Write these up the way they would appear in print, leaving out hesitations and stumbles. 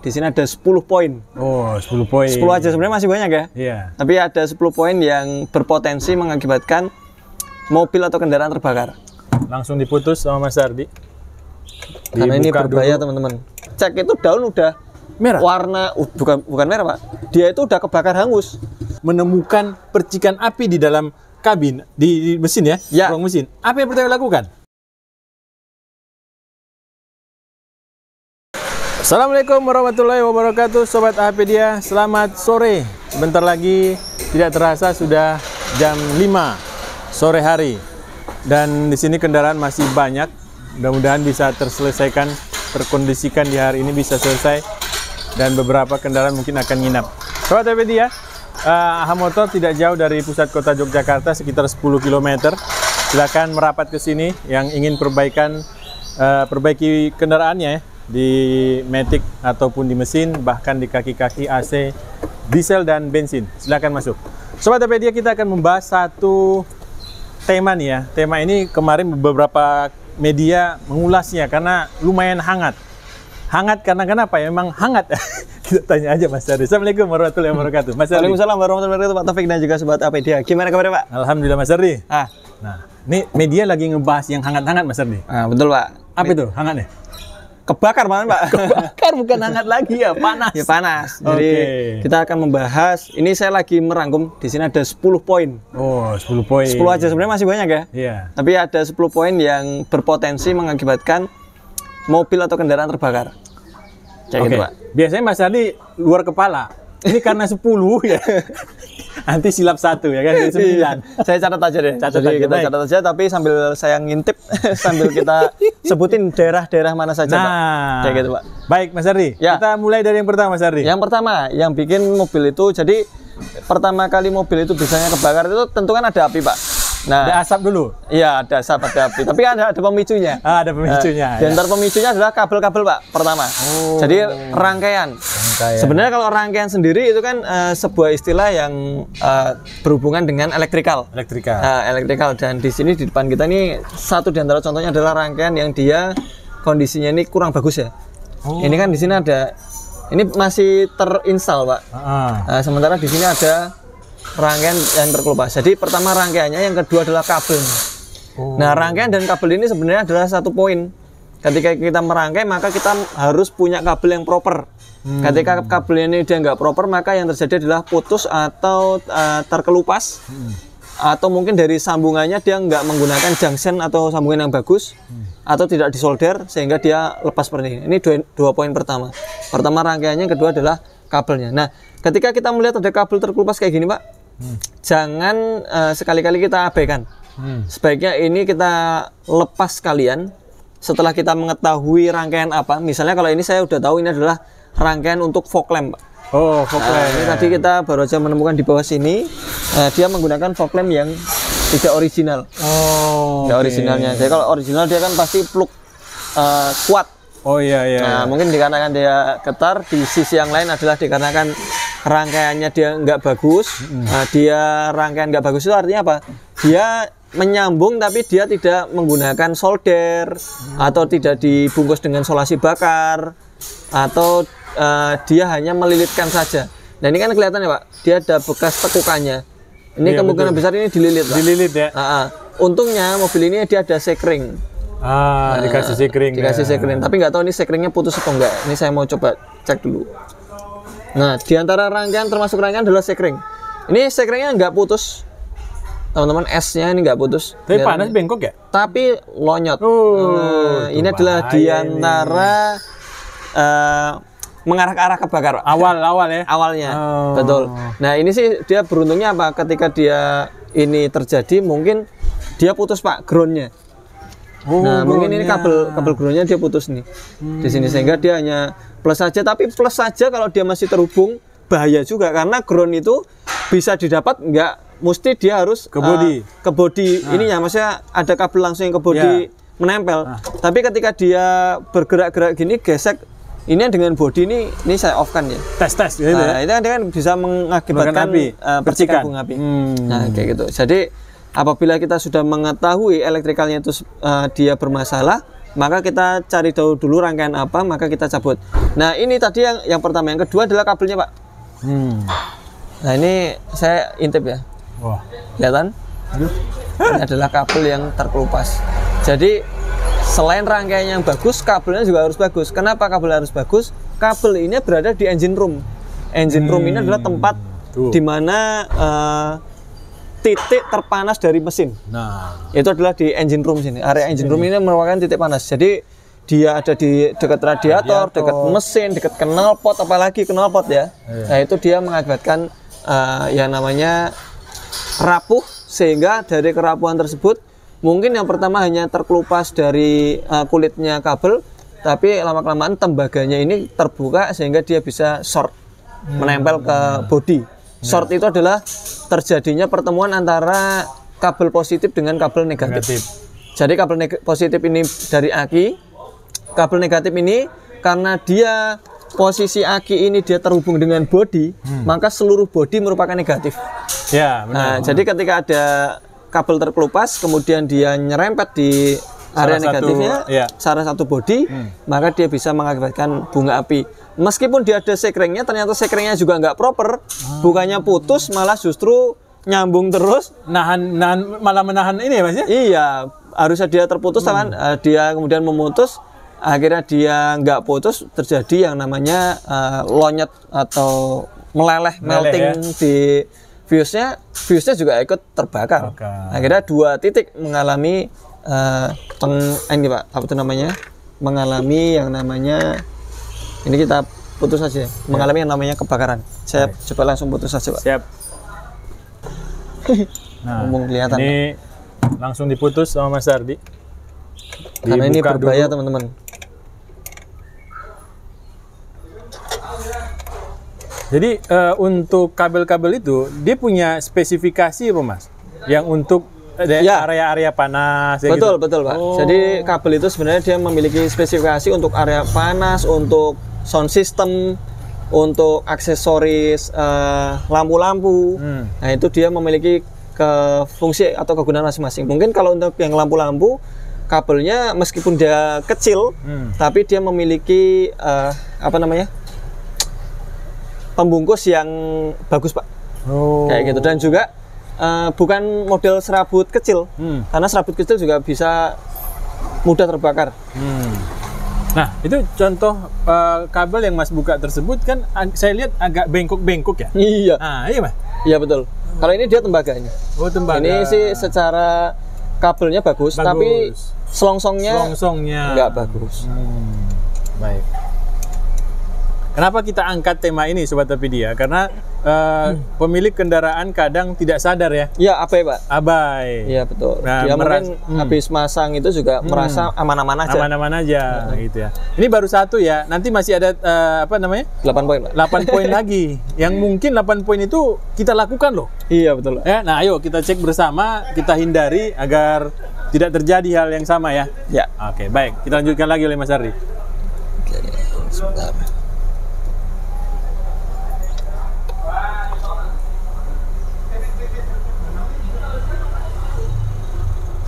Di sini ada 10 poin. Oh, 10 poin. 10 aja sebenarnya masih banyak ya. Iya. Tapi ada 10 poin yang berpotensi mengakibatkan mobil atau kendaraan terbakar. Langsung diputus sama Mas Ardi. Karena ini berbahaya teman-teman. Cek itu daun udah merah. Warna bukan merah, Pak. Dia itu udah kebakar hangus. Menemukan percikan api di dalam kabin, di mesin ya, Ya. ruang mesin. Apa yang pertama lakukan? Assalamualaikum warahmatullahi wabarakatuh, Sobat Ahpedia. Selamat sore. Bentar lagi tidak terasa sudah jam 5 sore hari. Dan di sini kendaraan masih banyak. Mudah-mudahan bisa terselesaikan, terkondisikan di hari ini bisa selesai. Dan beberapa kendaraan mungkin akan nginap. Sobat Ahpedia, AHA Motor tidak jauh dari pusat kota Yogyakarta, sekitar 10 km. Silakan merapat ke sini yang ingin perbaiki kendaraannya ya, di Matic ataupun di mesin, bahkan di kaki-kaki AC, diesel dan bensin. Silakan masuk. Sobat Ahpedia, kita akan membahas satu tema nih ya. Tema ini kemarin beberapa media mengulasnya karena lumayan hangat. Hangat karena kenapa ya? Memang hangat. Kita tanya aja Mas Ardi. Assalamualaikum warahmatullahi wabarakatuh. Mas Ardi. Waalaikumsalam warahmatullahi wabarakatuh, Pak Taufik dan juga Sobat Ahpedia. Gimana kabarnya, Pak? Alhamdulillah Mas Ardi. Nah, ini media lagi ngebahas yang hangat-hangat Mas Ardi. Betul, Pak. Apa itu hangatnya? Kebakar banget, Pak. Kebakar bukan hangat lagi ya, panas. Ya panas. Jadi kita akan membahas, ini saya lagi merangkum, di sini ada 10 poin. Oh, 10 poin. 10 aja sebenarnya masih banyak ya. Iya. Tapi ada 10 poin yang berpotensi mengakibatkan mobil atau kendaraan terbakar. Kayak gitu, Pak. Biasanya Mas Ardi luar kepala. Ini karena 10 ya. Nanti silap 1 ya kan, 9. Saya catat aja deh. Catat Jadi aja, kita catat aja, tapi sambil saya ngintip, sambil kita sebutin daerah-daerah mana saja, Pak. Kayak gitu, Pak. Baik, Mas Ardi. Ya. Kita mulai dari yang pertama, Mas Ardi. Yang pertama, yang bikin mobil itu, jadi pertama kali mobil itu bisanya kebakar itu tentu kan ada api, Pak. Nah, ada asap dulu. Iya, ada asap, ada api. Tapi ada pemicunya. Ada pemicunya. Di antara pemicunya adalah kabel-kabel, Pak. Pertama. Jadi rangkaian. Sebenarnya kalau rangkaian sendiri itu kan sebuah istilah yang berhubungan dengan elektrikal. Elektrikal. Dan di sini di depan kita ini satu di antara contohnya adalah rangkaian yang dia kondisinya ini kurang bagus ya. Ini kan di sini ada, ini masih terinstall, Pak. Sementara di sini ada rangkaian yang terkelupas. Jadi pertama rangkaiannya, yang kedua adalah kabelnya. Nah, rangkaian dan kabel ini sebenarnya adalah satu poin. Ketika kita merangkai, maka kita harus punya kabel yang proper. Ketika kabel ini dia nggak proper, maka yang terjadi adalah putus atau terkelupas. Atau mungkin dari sambungannya dia nggak menggunakan junction atau sambungan yang bagus, atau tidak disolder sehingga dia lepas seperti ini. Ini dua poin pertama. Pertama rangkaiannya, yang kedua adalah kabelnya. Nah, ketika kita melihat ada kabel terkelupas kayak gini, Pak, jangan sekali-kali kita abaikan. Sebaiknya ini kita lepas sekalian setelah kita mengetahui rangkaian apa. Misalnya kalau ini saya udah tahu ini adalah rangkaian untuk fog lamp, Pak. Oh, fog lamp. Ini tadi kita baru aja menemukan di bawah sini, dia menggunakan fog lamp yang tidak original. Tidak originalnya. Jadi kalau original dia kan pasti plug kuat. Iya. Nah, mungkin dikarenakan dia getar, di sisi yang lain adalah dikarenakan rangkaiannya dia nggak bagus. Dia rangkaian nggak bagus itu artinya apa? Dia menyambung tapi dia tidak menggunakan solder, atau tidak dibungkus dengan solasi bakar, atau dia hanya melilitkan saja. Nah, ini kan kelihatan ya, Pak, dia ada bekas tekukannya. Ini kemungkinan besar ini dililit, Pak. Dililit ya. Untungnya mobil ini dia ada sekring. Dikasih sekring. Dikasih sekring. Tapi nggak tahu ini sekringnya putus atau enggak. Ini saya mau coba cek dulu. Nah, di antara rangkaian, termasuk rangkaian adalah sekring. Ini sekringnya nggak putus, teman-teman. S-nya ini nggak putus. Tapi panas bengkok ya? Tapi lonyot. Ini adalah di antara mengarah ke arah kebakar. Awal ya? Awalnya. Betul. Nah, ini sih dia beruntungnya apa? Ketika dia ini terjadi, mungkin dia putus, Pak, groundnya. Nah, mungkin ini kabel groundnya dia putus nih di sini, sehingga dia hanya plus saja. Tapi plus saja kalau dia masih terhubung bahaya juga, karena ground itu bisa didapat nggak mesti dia harus ke body ininya, maksudnya ada kabel langsung yang ke body menempel. Tapi ketika dia bergerak-gerak gini, gesek ini dengan body ini saya off kan ya. Tes gitu ya. Itu kan bisa mengakibatkan percikan bunga api. Nah, kayak gitu. Jadi apabila kita sudah mengetahui elektrikalnya itu dia bermasalah, maka kita cari tahu dulu rangkaian apa, maka kita cabut. Nah ini tadi yang pertama. Yang kedua adalah kabelnya Pak. Nah ini saya intip ya. Wah. Kelihatan? Ini adalah kabel yang terkelupas. Jadi selain rangkaian yang bagus, kabelnya juga harus bagus. Kenapa kabel harus bagus? Kabel ini berada di engine room. Engine room ini adalah tempat di mana titik terpanas dari mesin. Nah, itu adalah di engine room sini. Area engine room ini merupakan titik panas. Jadi dia ada di dekat radiator, dekat mesin, dekat knalpot, apalagi knalpot ya. Nah itu dia mengakibatkan yang namanya rapuh, sehingga dari kerapuhan tersebut mungkin yang pertama hanya terkelupas dari kulitnya kabel, tapi lama-kelamaan tembaganya ini terbuka sehingga dia bisa short, menempel ke bodi. Short itu adalah terjadinya pertemuan antara kabel positif dengan kabel negatif. Jadi kabel positif ini dari aki, kabel negatif ini karena dia posisi aki ini dia terhubung dengan bodi, maka seluruh bodi merupakan negatif. Ya, benar. Nah, jadi ketika ada kabel terkelupas, kemudian dia nyerempet di area negatifnya, salah satu bodi, maka dia bisa mengakibatkan bunga api. Meskipun dia ada sekringnya, ternyata sekringnya juga nggak proper, bukannya putus, malah justru nyambung terus. Malah menahan ini ya Mas ya? Iya, harusnya dia terputus, kan dia kemudian memutus, akhirnya dia nggak putus, terjadi yang namanya lonyet atau meleleh melting ya? Di fuse-nya juga ikut terbakar. Akhirnya 2 titik mengalami ini Pak, apa itu namanya? Mengalami yang namanya, ini kita putus saja, mengalami yang namanya kebakaran. Saya coba langsung putus saja Pak. Siap. Nah, kelihatan ini Pak, langsung diputus sama Mas Ardi. Karena ini berbahaya teman-teman. Jadi untuk kabel-kabel itu dia punya spesifikasi apa Mas? Yang untuk area-area panas. Betul, gitu? betul Pak. Jadi kabel itu sebenarnya dia memiliki spesifikasi untuk area panas, untuk sound system, untuk aksesoris lampu-lampu. Nah itu dia memiliki fungsi atau kegunaan masing-masing. Mungkin kalau untuk yang lampu-lampu, kabelnya meskipun dia kecil, tapi dia memiliki apa namanya, pembungkus yang bagus Pak. Kayak gitu. Dan juga bukan model serabut kecil, karena serabut kecil juga bisa mudah terbakar. Nah itu contoh kabel yang Mas buka tersebut kan saya lihat agak bengkok-bengkok ya. Iya. Nah iya Mas. Iya betul. Kalau ini dia tembaga ini. Oh tembaga. Ini sih secara kabelnya bagus. Tapi selongsongnya nggak bagus. Baik. Kenapa kita angkat tema ini Sobat Apedia? Karena pemilik kendaraan kadang tidak sadar ya. Iya, abai Pak. Abai. Iya betul. Nah, dia mungkin habis masang itu juga merasa aman-aman aja. Aman-aman aja, gitu ya. Ini baru 1 ya. Nanti masih ada apa namanya? 8 poin Pak. 8 poin lagi. Yang mungkin 8 poin itu kita lakukan loh. Iya betul. Ya, nah ayo kita cek bersama, kita hindari agar tidak terjadi hal yang sama ya. Ya. Oke, baik. Kita lanjutkan lagi oleh Mas Ardi. Oke, sebentar.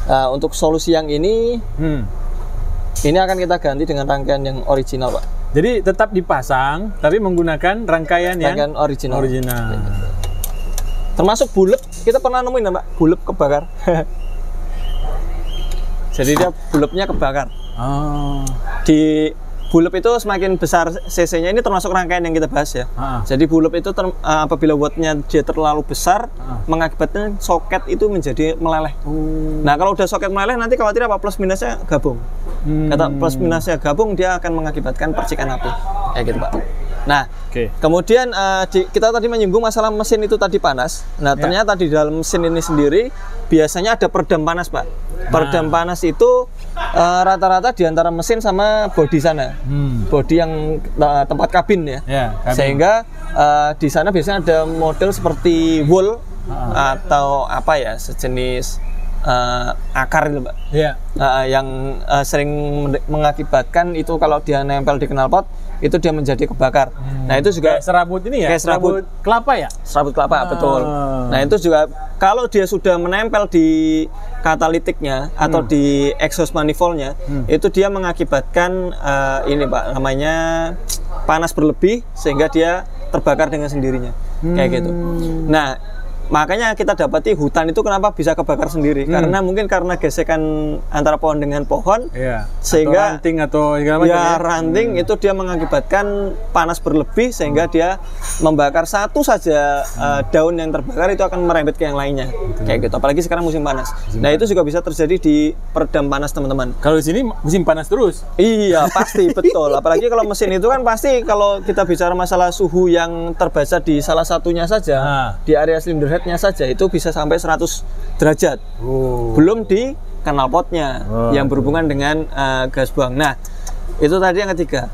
Nah, untuk solusi yang ini akan kita ganti dengan rangkaian yang original Pak. Jadi tetap dipasang, tapi menggunakan rangkaian yang original. Gitu. Termasuk bulep, kita pernah nemuin Pak, bulep kebakar. Jadi dia bulepnya kebakar. Di bulep itu semakin besar cc-nya, ini termasuk rangkaian yang kita bahas ya. Jadi bulep itu apabila wattnya dia terlalu besar, mengakibatkan soket itu menjadi meleleh. Nah kalau udah soket meleleh, nanti khawatir apa, plus minusnya gabung. Kata plus minusnya gabung, dia akan mengakibatkan percikan api. Kayak gitu Pak. Nah, kemudian kita tadi menyinggung masalah mesin itu tadi panas. Nah ternyata di dalam mesin ini sendiri biasanya ada peredam panas Pak. Peredam panas itu rata-rata di antara mesin sama bodi sana. Bodi yang tempat kabin ya. Kabin. Sehingga di sana biasanya ada model seperti wool atau apa ya, sejenis akar itu Pak. Iya. Yang sering mengakibatkan itu kalau dia nempel di knalpot itu dia menjadi kebakar. Nah itu juga kayak serabut ini ya, kayak serabut kelapa ya, serabut kelapa betul. Nah itu juga kalau dia sudah menempel di katalitiknya atau di exhaust manifoldnya, itu dia mengakibatkan ini Pak, namanya panas berlebih sehingga dia terbakar dengan sendirinya kayak gitu. Nah makanya kita dapati hutan itu kenapa bisa kebakar sendiri, karena mungkin karena gesekan antara pohon dengan pohon, sehingga atau ranting atau ranting itu dia mengakibatkan panas berlebih sehingga dia membakar satu saja daun yang terbakar itu akan merembet ke yang lainnya kayak gitu. Apalagi sekarang musim panas. Nah itu juga bisa terjadi di peredam panas teman-teman. Kalau di sini musim panas terus. Iya pasti betul. Apalagi kalau mesin itu kan pasti kalau kita bicara masalah suhu yang terbaca di salah satunya saja di area silinder headnya saja itu bisa sampai 100 derajat. Belum di knalpotnya yang berhubungan dengan gas buang. Nah, itu tadi yang ketiga.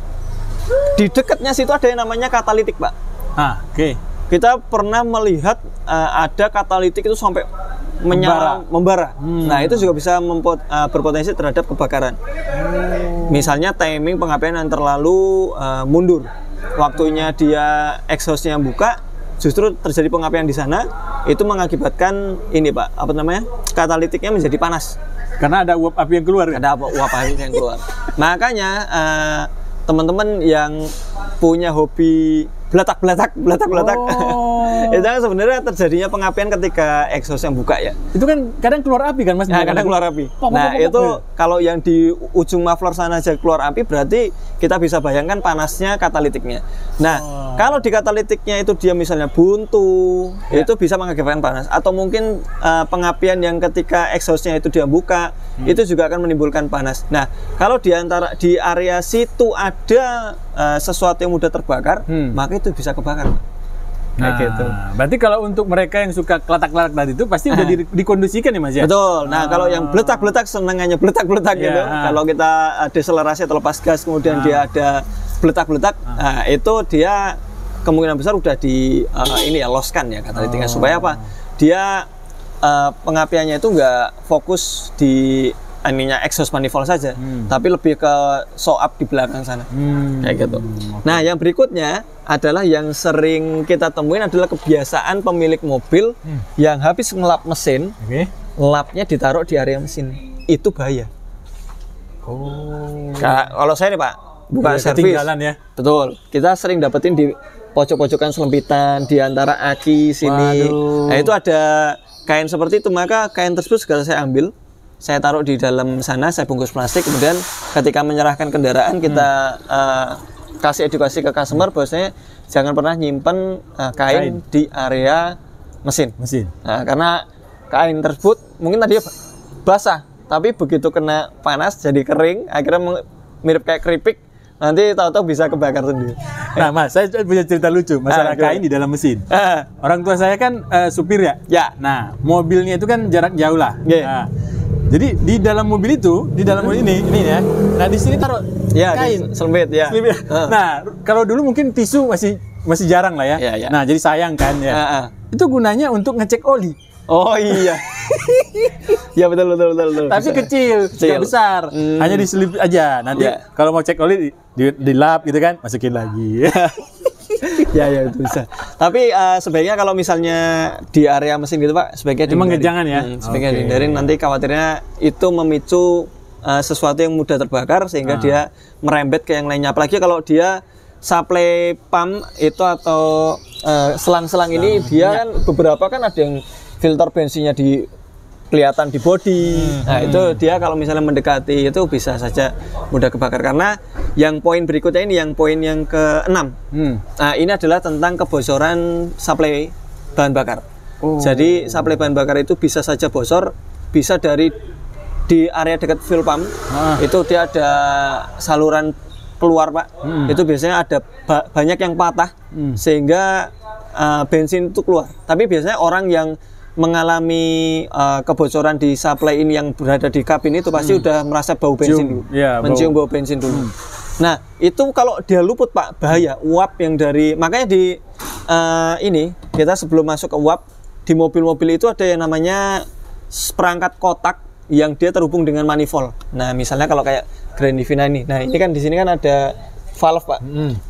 Di dekatnya situ ada yang namanya katalitik, Pak. Kita pernah melihat ada katalitik itu sampai menyala, membara. Nah, itu juga bisa berpotensi terhadap kebakaran. Misalnya timing pengapian yang terlalu mundur. Waktunya dia exhaustnya buka, justru terjadi pengapian di sana, itu mengakibatkan ini Pak, apa namanya, katalitiknya menjadi panas. Karena ada uap api yang keluar. Ada uap api yang keluar. Makanya teman-teman yang punya hobi belatak-belatak, itu kan sebenarnya terjadinya pengapian ketika exhaust yang buka ya. Itu kan kadang keluar api kan Mas? Nah, kadang keluar api. Nah itu kalau yang di ujung muffler sana aja keluar api, berarti kita bisa bayangkan panasnya katalitiknya. Nah kalau di katalitiknya itu dia misalnya buntu, itu bisa mengakibatkan panas. Atau mungkin pengapian yang ketika exhaustnya itu dia buka, itu juga akan menimbulkan panas. Nah kalau di area situ ada sesuatu yang mudah terbakar, maka itu bisa kebakar. Nah, gitu. Berarti kalau untuk mereka yang suka kelatak-kelatak tadi itu pasti udah dikondisikan ya Mas ya? Betul. Nah, kalau yang beletak-beletak senangannya beletak-beletak gitu. Kalau kita deselerasi atau lepas gas kemudian dia ada beletak-beletak, nah, itu dia kemungkinan besar udah loskan ya katalitiknya. Supaya apa? Dia pengapiannya itu nggak fokus di exhaust manifold saja, tapi lebih ke show up di belakang sana, kayak gitu. Nah, yang berikutnya adalah yang sering kita temuin adalah kebiasaan pemilik mobil yang habis ngelap mesin, lapnya ditaruh di area mesin. Itu bahaya. Kalau saya nih Pak, buka servis, ya. Betul. Kita sering dapetin di pojok-pojokan selempitan, di antara aki sini. Nah, itu ada kain seperti itu, maka kain tersebut segera saya ambil. Saya taruh di dalam sana, saya bungkus plastik, kemudian ketika menyerahkan kendaraan kita kasih edukasi ke customer bahwasanya jangan pernah nyimpen kain di area mesin. Nah, karena kain tersebut mungkin tadi basah, tapi begitu kena panas jadi kering, akhirnya mirip kayak keripik, nanti tahu-tahu bisa kebakar sendiri. Nah Mas, saya punya cerita lucu masalah kain di dalam mesin. Orang tua saya kan supir ya. Nah, mobilnya itu kan jarak jauh lah. Jadi di dalam mobil itu, di dalam mobil ini ya. Nah di sini taruh kain, selempit ya. Nah kalau dulu mungkin tisu masih jarang lah ya. Nah jadi sayang kan ya. Itu gunanya untuk ngecek oli. Oh iya. Ya betul. Tapi kecil, tidak besar. Hanya diselip aja. Nanti kalau mau cek oli dilap gitu kan, masukin lagi. Ya itu bisa. Tapi sebaiknya kalau misalnya di area mesin gitu Pak, sebaiknya emang jangan ya. Sebaiknya dihindarin, nanti khawatirnya itu memicu sesuatu yang mudah terbakar sehingga dia merembet ke yang lainnya. Apalagi kalau dia supply pump itu atau selang-selang ini dia kan beberapa kan ada yang filter bensinnya kelihatan di bodi. Nah, itu dia kalau misalnya mendekati itu bisa saja mudah kebakar. Karena yang poin berikutnya ini, yang poin yang ke-6. Nah, ini adalah tentang kebocoran supply bahan bakar. Jadi, supply bahan bakar itu bisa saja bocor, bisa di area dekat fuel pump. Itu dia ada saluran keluar, Pak. Itu biasanya ada banyak yang patah sehingga bensin itu keluar. Tapi biasanya orang yang mengalami kebocoran di supply ini yang berada di kabin itu pasti udah merasa bau bensin dulu, mencium bau bensin dulu. Nah itu kalau dia luput Pak, bahaya. Uap yang makanya di ini kita sebelum masuk ke uap di mobil-mobil itu ada yang namanya perangkat kotak yang dia terhubung dengan manifold. Nah, misalnya kalau kayak Grand Divina ini. Nah, ini kan di sini kan ada valve, Pak.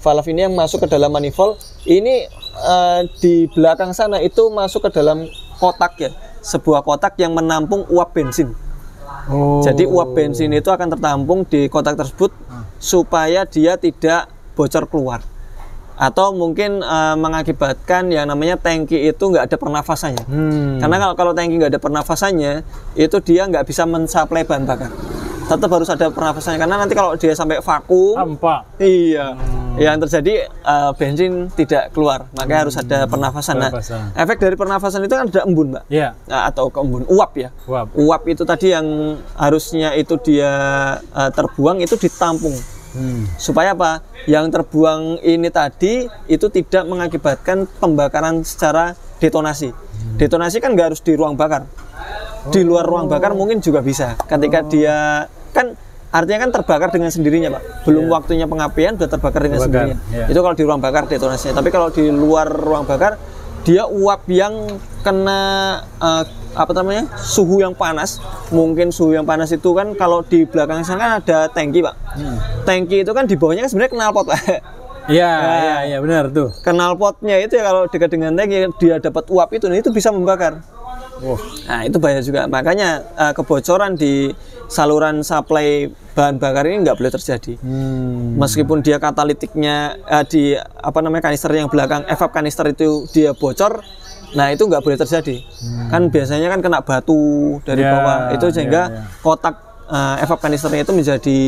Valve ini yang masuk ke dalam manifold. Ini di belakang sana itu masuk ke dalam kotak ya. Sebuah kotak yang menampung uap bensin. Jadi uap bensin itu akan tertampung di kotak tersebut supaya dia tidak bocor keluar. Atau mungkin mengakibatkan yang namanya tangki itu nggak ada pernafasannya. Karena kalau tangki nggak ada pernafasannya, itu dia nggak bisa mensuplai bahan bakar. Tetap harus ada pernafasannya, karena nanti kalau dia sampai vakum, iya, yang terjadi bensin tidak keluar, makanya harus ada pernafasan. Nah, efek dari pernafasan itu kan ada embun, Mbak, atau embun, uap ya. Uap itu tadi yang harusnya itu dia terbuang itu ditampung. Supaya apa? Yang terbuang ini tadi itu tidak mengakibatkan pembakaran secara detonasi. Detonasi kan nggak harus di ruang bakar. Di luar ruang bakar mungkin juga bisa. Ketika dia kan artinya kan terbakar dengan sendirinya, Pak. Belum waktunya pengapian sudah terbakar dengan sendirinya. Itu kalau di ruang bakar detonasinya. Tapi kalau di luar ruang bakar dia uap yang kena suhu yang panas. Mungkin suhu yang panas itu kan kalau di belakang sana kan ada tangki, Pak. Tangki itu kan di bawahnya kan sebenarnya knalpot, Pak. Iya, benar tuh. Knalpotnya itu ya kalau dekat dengan tangki dia dapat uap itu, nah itu bisa membakar. Nah, itu bahaya juga. Makanya kebocoran di saluran supply bahan bakar ini nggak boleh terjadi. Meskipun dia katalitiknya di kanister yang belakang evap kanister itu dia bocor, nah itu nggak boleh terjadi. Kan biasanya kan kena batu dari bawah itu sehingga kotak evap kanisternya itu menjadi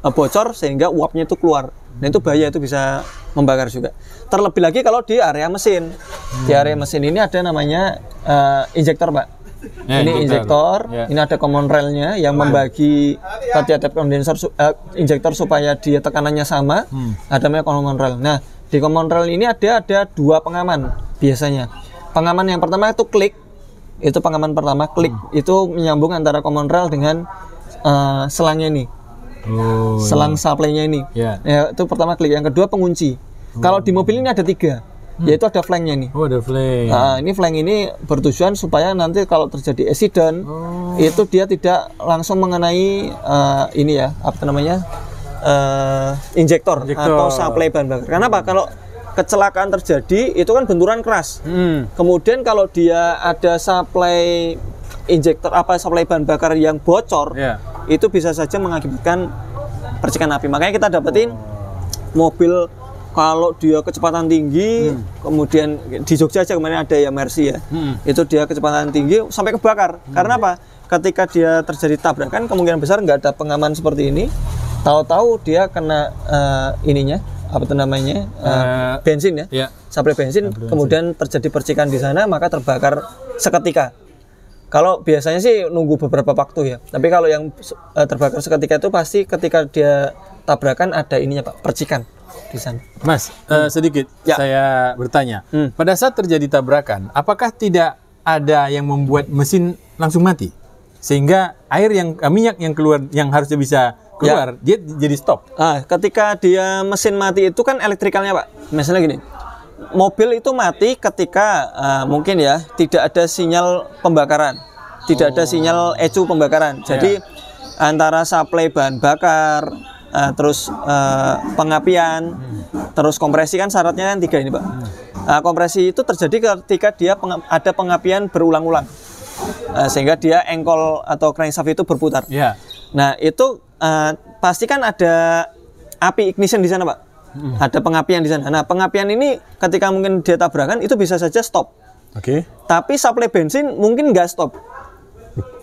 bocor sehingga uapnya itu keluar. Nah itu bahaya, itu bisa membakar juga. Terlebih lagi kalau di area mesin. Di area mesin ini ada namanya injektor, Pak. Ini injektor, ini ada common railnya yang membagi tadi ada kondensor injektor supaya dia tekanannya sama. Ada namanya common rail. Nah, di common rail ini ada dua pengaman biasanya. Pengaman yang pertama itu klik. Itu pengaman pertama, klik. Itu menyambung antara common rail dengan selangnya ini. Selang supply-nya ini. Ya, itu pertama klik. Yang kedua pengunci. Kalau di mobil ini ada 3, yaitu ada flanknya nih. Ada flank. Ini flank ini bertujuan supaya nanti kalau terjadi accident itu dia tidak langsung mengenai ini ya, injektor atau supply bahan bakar. Karena apa? Kalau kecelakaan terjadi itu kan benturan keras. Kemudian kalau dia ada supply injektor supply bahan bakar yang bocor, itu bisa saja mengakibatkan percikan api. Makanya kita dapetin mobil kalau dia kecepatan tinggi, kemudian di Jogja aja kemarin ada ya Mercy ya, itu dia kecepatan tinggi sampai kebakar. Karena apa? Ketika dia terjadi tabrakan, kemungkinan besar nggak ada pengaman seperti ini. Tahu-tahu dia kena bensin ya, supply bensin, kemudian terjadi percikan di sana, maka terbakar seketika. Kalau biasanya sih nunggu beberapa waktu ya, tapi kalau yang terbakar seketika itu pasti ketika dia tabrakan ada ininya, Pak, percikan di sana. Mas, sedikit saya bertanya, pada saat terjadi tabrakan, apakah tidak ada yang membuat mesin langsung mati? Sehingga air minyak yang keluar yang harusnya bisa keluar, dia jadi stop. Ketika dia mesin mati itu kan elektrikalnya, Pak. Misalnya gini, mobil itu mati ketika mungkin ya tidak ada sinyal pembakaran, tidak ada sinyal ecu pembakaran. Jadi antara supply bahan bakar, terus pengapian, terus kompresi kan syaratnya kan 3 ini, Pak. Kompresi itu terjadi ketika dia ada pengapian berulang-ulang, sehingga dia engkol atau crankshaft itu berputar. Nah itu pasti kan ada api ignition di sana, Pak. Ada pengapian di sana. Nah, pengapian ini ketika mungkin dia tabrakan itu bisa saja stop. Tapi supply bensin mungkin nggak stop.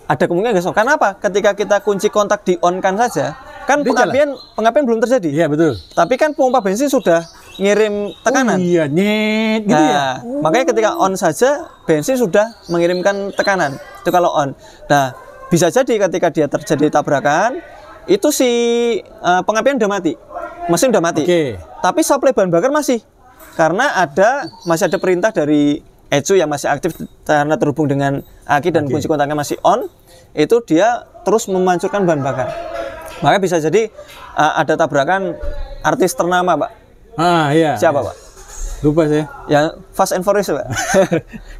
Ada kemungkinan nggak stop. Karena apa? Ketika kita kunci kontak di on kan saja, kan pengapian belum terjadi. Iya, betul. Tapi kan pompa bensin sudah ngirim tekanan. Nyet gitu ya. Makanya ketika on saja bensin sudah mengirimkan tekanan. Itu kalau on. Nah, bisa jadi ketika dia terjadi tabrakan itu si pengapian udah mati. Mesin udah mati, tapi supply bahan bakar masih, karena masih ada perintah dari ECU yang masih aktif karena terhubung dengan aki dan kunci kontaknya masih on, itu dia terus memancurkan bahan bakar. Maka bisa jadi ada tabrakan artis ternama, Pak. Siapa, Pak? Lupa saya. Ya, Fast and Furious, Pak.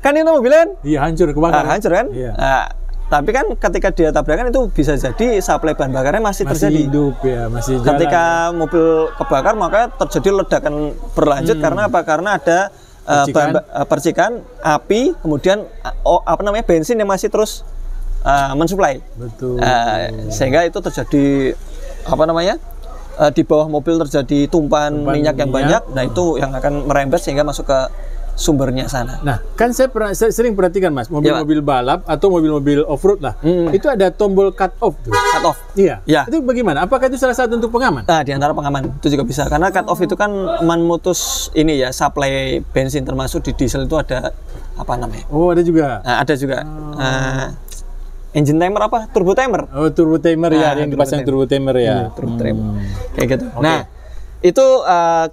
Kan itu mobil kan? Iya, hancur, kebakar. Hancur kan? Tapi kan ketika dia tabrakan itu bisa jadi suplai bahan bakarnya masih terjadi. Hidup ya, masih jalan. Ketika mobil kebakar maka terjadi ledakan berlanjut karena apa? Karena ada percikan api, kemudian bensin yang masih terus mensuplai. Betul. Sehingga itu terjadi di bawah mobil terjadi tumpahan minyak yang banyak. Nah, itu yang akan merembet sehingga masuk ke sumbernya sana. Nah, kan saya sering perhatikan Mas, mobil-mobil balap atau mobil-mobil off-road lah, itu ada tombol cut off tuh. Cut off. Iya. Ya. Itu bagaimana? Apakah itu salah satu untuk pengaman? Nah, di antara pengaman itu juga bisa. Karena cut off itu kan memutus supply bensin, termasuk di diesel itu ada apa namanya? Oh, ada juga. Nah, ada juga. Engine timer apa? Turbo timer. Oh, turbo timer ya, yang dipasang turbo timer ya. Turbo timer. Kayak gitu. Okay. Nah, itu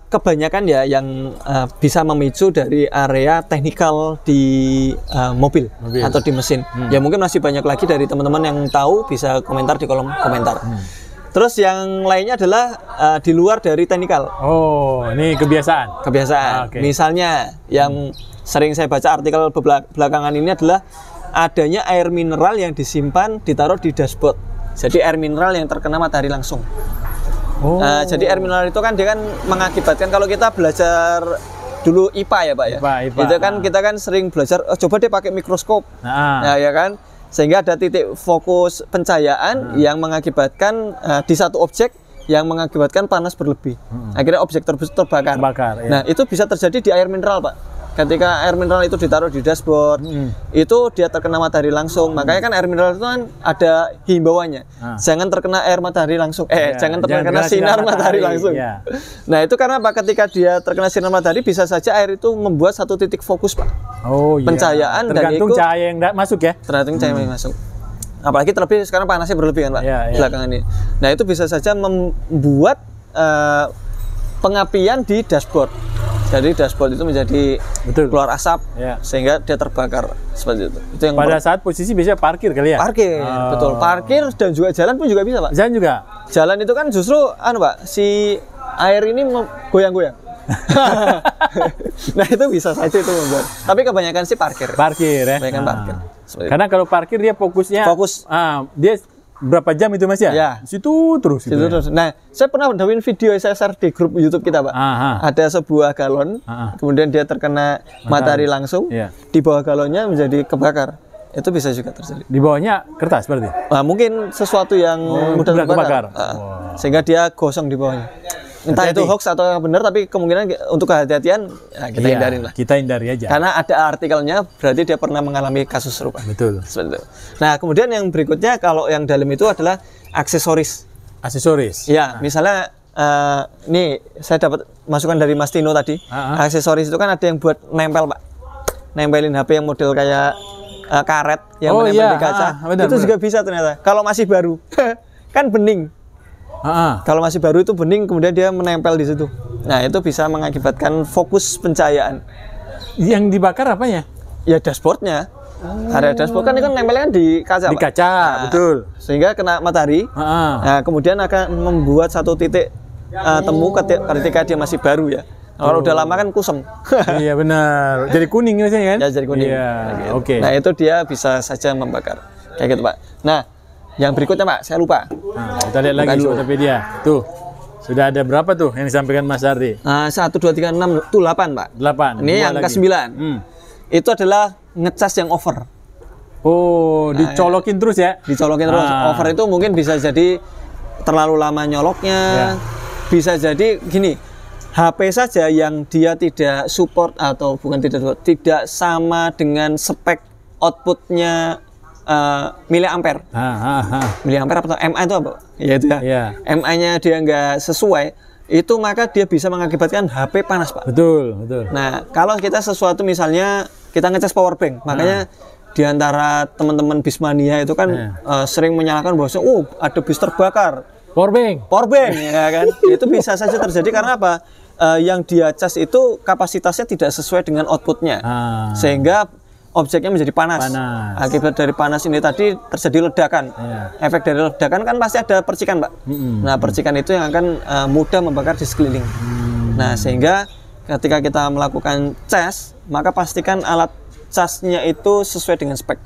kebanyakan ya yang bisa memicu dari area teknikal di mobil atau di mesin. Ya mungkin masih banyak lagi dari teman-teman yang tahu, bisa komentar di kolom komentar. Terus yang lainnya adalah di luar dari teknikal. Oh, ini kebiasaan. Kebiasaan. Okay. Misalnya yang sering saya baca artikel belakangan ini adalah adanya air mineral yang disimpan ditaruh di dashboard. Jadi air mineral yang terkena matahari langsung. Oh. Jadi air mineral itu kan dia kan mengakibatkan, kalau kita belajar dulu IPA ya Pak ya. IPA. Itu kan kita kan sering belajar, coba deh pakai mikroskop. Nah, ya kan. Sehingga ada titik fokus pencahayaan yang mengakibatkan di satu objek yang mengakibatkan panas berlebih. Akhirnya objek tersebut terbakar. Ya. Nah, itu bisa terjadi di air mineral Pak. Ketika air mineral itu ditaruh di dashboard, itu dia terkena matahari langsung. Makanya kan air mineral itu kan ada himbauannya. Jangan terkena air matahari langsung. Jangan terkena sinar matahari langsung. Ya. Nah, itu karena apa? Ketika dia terkena sinar matahari, bisa saja air itu membuat satu titik fokus, Pak. Oh iya. Pencahayaan tergantung cahaya yang masuk ya. Tergantung cahaya yang masuk. Apalagi terlebih sekarang panasnya berlebihan, Pak. Belakangan ini. Nah, itu bisa saja membuat pengapian di dashboard. Jadi dashboard itu menjadi keluar asap, sehingga dia terbakar seperti itu. Itu yang pada saat posisi biasanya parkir kali ya? Parkir, betul. Parkir dan juga jalan pun juga bisa, Pak. Jalan juga? Jalan itu kan justru, Pak, si air ini goyang-goyang. Nah, itu bisa saja itu membuat. Tapi kebanyakan sih parkir. Parkir ya? Kebanyakan parkir. Karena kalau parkir dia fokusnya... dia berapa jam itu Mas ya? Ya. Situ terus. Situ terus. Nah, saya pernah mendapat video saya share di grup YouTube kita, Pak. Ada sebuah galon, kemudian dia terkena matahari langsung, di bawah galonnya menjadi kebakar. Itu bisa juga terjadi. Di bawahnya kertas berarti? Mungkin sesuatu yang mudah terbakar. Sehingga dia gosong di bawahnya. Entah itu hoax atau yang benar, tapi kemungkinan untuk kehati-hatian kita hindarin lah. Kita hindari aja. Karena ada artikelnya, berarti dia pernah mengalami kasus serupa. Betul. Nah, kemudian yang berikutnya, kalau yang dalam itu adalah aksesoris. Aksesoris? Ya, misalnya nih saya dapat masukan dari Mas Tino tadi. Aksesoris itu kan ada yang buat nempel, Pak. Nempelin HP yang model kayak karet yang menempel di kaca. Itu juga bisa ternyata. Kalau masih baru, kan bening. Kalau masih baru itu bening, kemudian dia menempel di situ. Nah, itu bisa mengakibatkan fokus pencahayaan. Yang dibakar apanya? Ya dashboardnya. Area dashboard kan itu nempelnya kan di kaca. Di kaca, betul. Sehingga kena matahari. Nah, kemudian akan membuat satu titik temu ketika dia masih baru ya. Kalau udah lama kan kusem. Iya benar. Jadi kuning biasanya kan? Ya, jadi kuning. Iya. Oke. Nah, itu dia bisa saja membakar. Kayak gitu, Pak. Nah, yang berikutnya, Pak, saya lupa. Kita lihat lagi Sobatpedia. Tuh, sudah ada berapa tuh yang disampaikan Mas Ardi? 1, 2, 3, 6, itu 8, Pak. 8. Ini yang ke-9. Itu adalah ngecas yang over. Oh, dicolokin terus ya? Dicolokin terus. Over itu mungkin bisa jadi terlalu lama nyoloknya. Bisa jadi gini, HP saja yang dia tidak support atau tidak sama dengan spek outputnya miliampere. Miliampere atau MA itu apa? Ya itu ya. MA-nya dia nggak sesuai, itu maka dia bisa mengakibatkan HP panas, Pak. Betul. Nah, kalau kita sesuatu misalnya kita ngecas power bank, makanya di antara teman-teman Bismania itu kan sering menyalahkan bahwa ada bis terbakar. Power bank ya kan. Itu bisa saja terjadi karena apa? Yang dia cas itu kapasitasnya tidak sesuai dengan outputnya, sehingga objeknya menjadi panas. Akibat dari panas ini tadi terjadi ledakan. Efek dari ledakan kan pasti ada percikan, Pak. Nah, percikan itu yang akan mudah membakar di sekeliling. Nah, sehingga ketika kita melakukan cas, maka pastikan alat casnya itu sesuai dengan spek.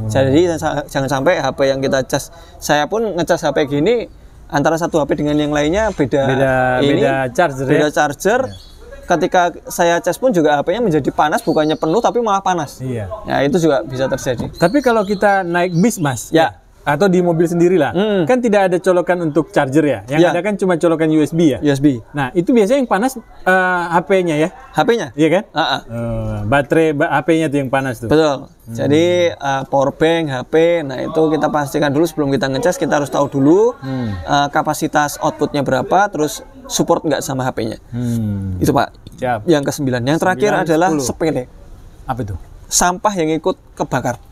Jadi jangan sampai HP yang kita cas, saya pun ngecas HP gini antara satu HP dengan yang lainnya beda charger. Beda charger. Ketika saya cas pun juga HP-nya menjadi panas, bukannya penuh tapi malah panas. Iya. Ya itu juga bisa terjadi. Tapi kalau kita naik bis, Mas, ya, atau di mobil sendiri lah, kan tidak ada colokan untuk charger ya. Yang ada kan cuma colokan USB ya. USB. Nah, itu biasanya yang panas HP-nya ya. HP-nya? Iya kan? Baterai HP-nya tuh yang panas tuh. Betul. Jadi power bank, HP, nah itu kita pastikan dulu sebelum kita ngecas, kita harus tahu dulu kapasitas outputnya berapa, terus support nggak sama HP-nya. Itu Pak. Siap. Yang ke-9. Yang terakhir adalah 10. sepele. Apa itu? Sampah yang ikut kebakar.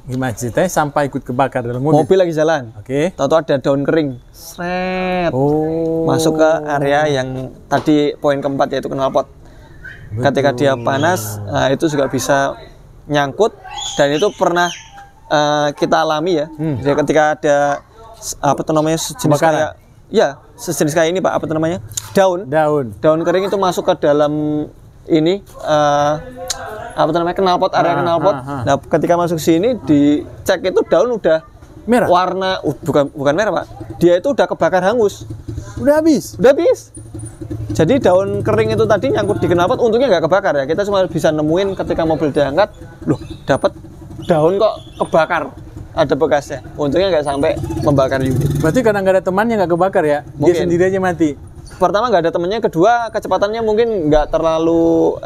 Gimana ceritanya sampah ikut kebakar dalam mobil? Mobil lagi jalan. Oke. Tahu-tahu ada daun kering. Sret. Masuk ke area yang tadi poin keempat yaitu knalpot. Ketika dia panas, itu juga bisa nyangkut, dan itu pernah kita alami ya. Jadi ketika ada apa tuh namanya sejenis kayak sejenis kayak ini Pak, apa tuh namanya? Daun kering itu masuk ke dalam ini apa namanya knalpot, area knalpot. Nah, ketika masuk sini dicek itu daun udah merah. Warna bukan merah, Pak. Dia itu udah kebakar hangus. Udah habis. Jadi daun kering itu tadi nyangkut di knalpot, untungnya nggak kebakar ya. Kita cuma bisa nemuin ketika mobil diangkat, loh dapat daun kok kebakar. Ada bekasnya. Untungnya nggak sampai membakar unit. Berarti karena nggak ada temannya nggak kebakar ya? Mungkin. Dia sendiri aja mati. Pertama nggak ada temennya, kedua kecepatannya mungkin nggak terlalu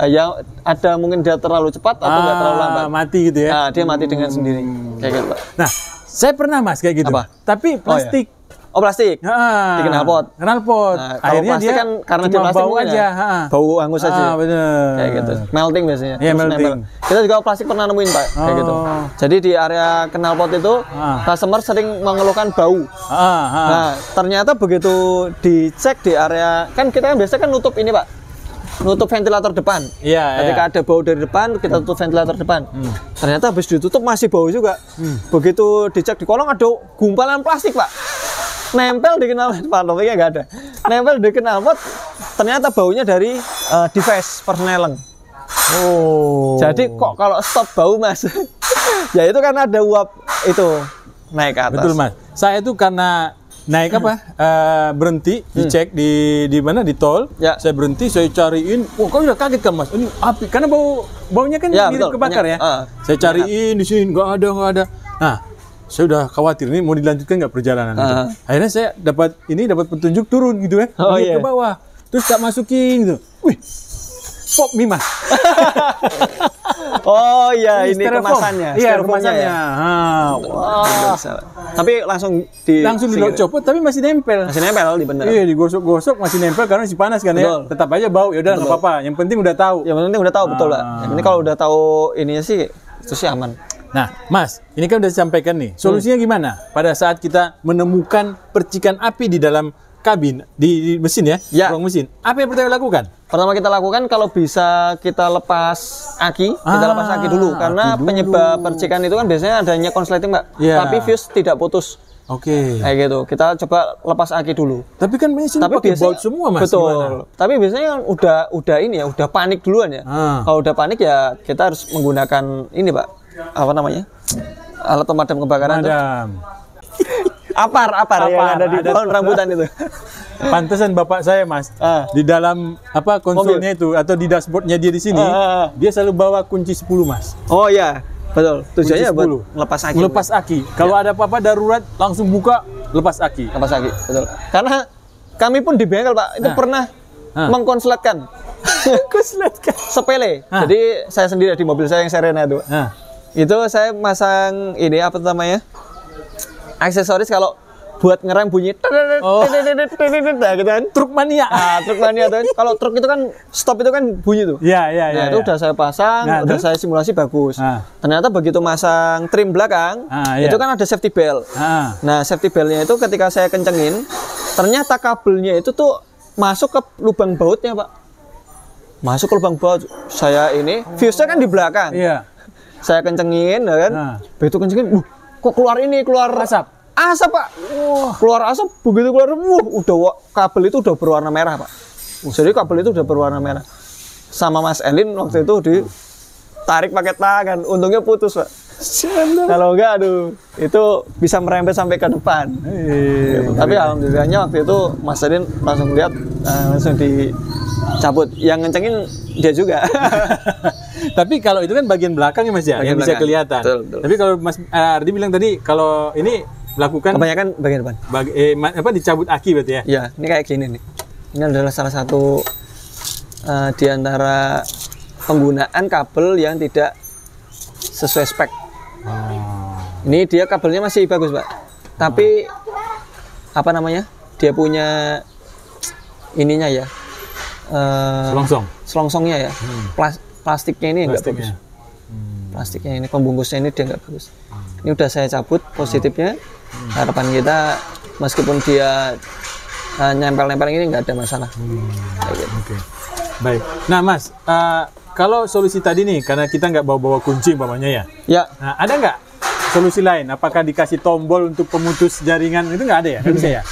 ada mungkin dia terlalu cepat atau nggak terlalu lambat. Mati gitu ya? Nah, dia mati dengan sendiri. Kayak gitu, Pak. Nah, saya pernah Mas kayak gitu. Apa? Tapi plastik. Oh plastik. Di knalpot. Nah, akhirnya dia kan karena dia plastik bau aja. Bau hangus aja. Bener. Kayak gitu. Melting biasanya. Iya, melting. Kita juga plastik pernah nemuin Pak. Kayak gitu. Jadi di area knalpot itu customer sering mengeluhkan bau. Nah, ternyata begitu dicek di area, kan kita biasanya kan nutup ini Pak. Nutup ventilator depan. Ketika ada bau dari depan, kita tutup ventilator depan. Ternyata habis ditutup masih bau juga. Begitu dicek di kolong ada gumpalan plastik Pak. Nempel di knalpot, Pak, topiknya nggak ada. Nempel di knalpot, ternyata baunya dari device persneleng. Jadi kok kalau stop bau Mas? Ya itu kan ada uap itu naik ke atas. Betul Mas. Saya itu karena naik berhenti dicek di mana di tol. Saya berhenti, saya cariin. Kok udah kaget kan Mas? Ini api karena baunya kan mirip kebakar ya. Saya cariin di sini nggak ada. Nah, saya udah khawatir ini mau dilanjutkan nggak perjalanan. Akhirnya saya dapat petunjuk turun gitu ya, ke bawah, terus tak masukin gitu. Wih, pop mie Mas. Oh iya, ini kemasannya. Iya, kemasannya. Wah. Tapi langsung dicopot, tapi masih nempel. Masih nempel di bener. Iya, digosok-gosok masih nempel karena masih panas kan ya. Tetap aja bau. Ya udah nggak apa-apa. Yang penting udah tahu. Yang penting udah tahu betul Pak. Yang penting kalau udah tahu ininya sih itu sih aman. Nah, Mas, ini kan udah disampaikan nih. Solusinya gimana pada saat kita menemukan percikan api di dalam kabin, di mesin ya, ruang mesin. Apa yang pertama lakukan? Pertama kita lakukan kalau bisa kita lepas aki, dulu karena penyebab percikan itu kan biasanya adanya konsleting Mbak. Tapi fuse tidak putus. Kayak gitu. Kita coba lepas aki dulu. Tapi kan mesin pakai baut semua Mas. Betul. Gimana? Tapi biasanya kan udah ini ya, udah panik duluan ya. Kalau udah panik ya kita harus menggunakan ini Pak. Apa namanya? Alat pemadam kebakaran itu. Apar yang ada di pohon rambutan itu. Pantesan bapak saya Mas, di dalam konsolnya itu atau di dashboardnya dia di sini, dia selalu bawa kunci 10 Mas. Oh iya, betul. Tujuannya buat lepas aki. Kalau ada apa-apa darurat langsung buka, lepas aki. Betul. Karena kami pun di bengkel Pak, itu pernah mengkonsletkan. Sepele. Jadi saya sendiri di mobil saya yang Serena itu. Itu saya masang ini apa namanya? Aksesoris kalau buat ngerem bunyi gitu kan. Truk mania. Truk mania tuh. Kalau truk itu kan stop itu kan bunyi tuh. Iya. Itu udah saya pasang, udah saya simulasi bagus. Ternyata begitu masang trim belakang, itu kan ada safety belt. Nah, safety beltnya itu ketika saya kencengin, ternyata kabelnya itu tuh masuk ke lubang bautnya, Pak. Masuk ke lubang baut. Saya ini fuse-nya kan di belakang. Saya kencengin, ya kan? Begitu kencengin, kok keluar asap. Asap Pak, keluar asap, begitu keluar, udah kabel itu udah berwarna merah Pak. Jadi kabel itu udah berwarna merah. Sama Mas Elin waktu itu ditarik pakai tangan, untungnya putus Pak. Kalau enggak, aduh, itu bisa merembet sampai ke depan. Tapi alhamdulillahnya waktu itu Mas Adin langsung lihat, langsung dicabut. Yang ngencengin dia juga. Tapi kalau itu kan bagian belakang ya Mas ya, yang bisa kelihatan. Betul. Tapi kalau Mas Ardi bilang tadi, kalau ini lakukan kebanyakan bagian depan. Dicabut aki berarti ya? Iya, ini kayak gini nih. Ini adalah salah satu di antara penggunaan kabel yang tidak sesuai spek. Ini dia kabelnya masih bagus, Pak. Tapi apa namanya? Dia punya ininya ya. Selongsongnya ya. Plastiknya ini enggak bagus. Plastiknya ini, pembungkusnya ini dia enggak bagus. Ini udah saya cabut positifnya. Harapan kita meskipun dia nyempel-nyempel ini nggak ada masalah. Oke. Baik. Nah, Mas, kalau solusi tadi nih, karena kita nggak bawa-bawa kunci umpamanya ya. Ya. Nah, ada nggak solusi lain? Apakah dikasih tombol untuk pemutus jaringan? Itu nggak ada ya? Nggak bisa ya?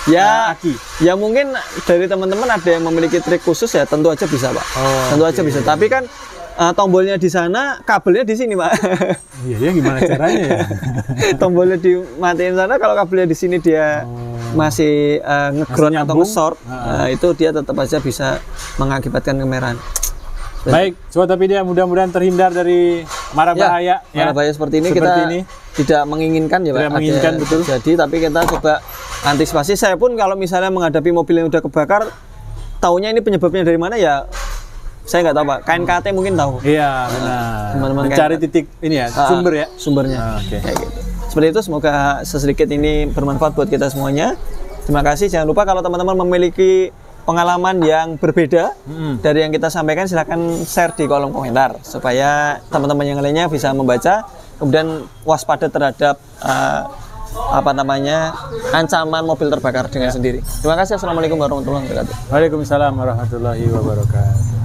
Ya, aki. Ya mungkin dari teman-teman ada yang memiliki trik khusus ya, tentu aja bisa, Pak. Tentu aja bisa. Tapi kan tombolnya di sana, kabelnya di sini, Pak. Iya, gimana caranya ya? Tombolnya dimatiin sana, kalau kabelnya di sini dia masih nge-ground atau nge-short, itu dia tetap aja bisa mengakibatkan kemerahan. Baik, Sobat Apedia, mudah-mudahan terhindar dari mara bahaya. Mara bahaya seperti ini tidak menginginkan ya, Pak. Tidak menginginkan, betul. Jadi, tapi kita coba antisipasi. Saya pun kalau misalnya menghadapi mobil yang udah kebakar, taunya ini penyebabnya dari mana ya? Saya nggak tahu, Pak. KNKT mungkin tahu. Iya, benar. Teman-teman mencari titik ini ya, sumber ya. Sumbernya. Kayak gitu. Seperti itu, semoga sesedikit ini bermanfaat buat kita semuanya. Terima kasih. Jangan lupa kalau teman-teman memiliki pengalaman yang berbeda dari yang kita sampaikan, silahkan share di kolom komentar supaya teman-teman yang lainnya bisa membaca, kemudian waspada terhadap ancaman mobil terbakar dengan sendiri. Terima kasih. Assalamualaikum warahmatullahi wabarakatuh. Waalaikumsalam warahmatullahi wabarakatuh.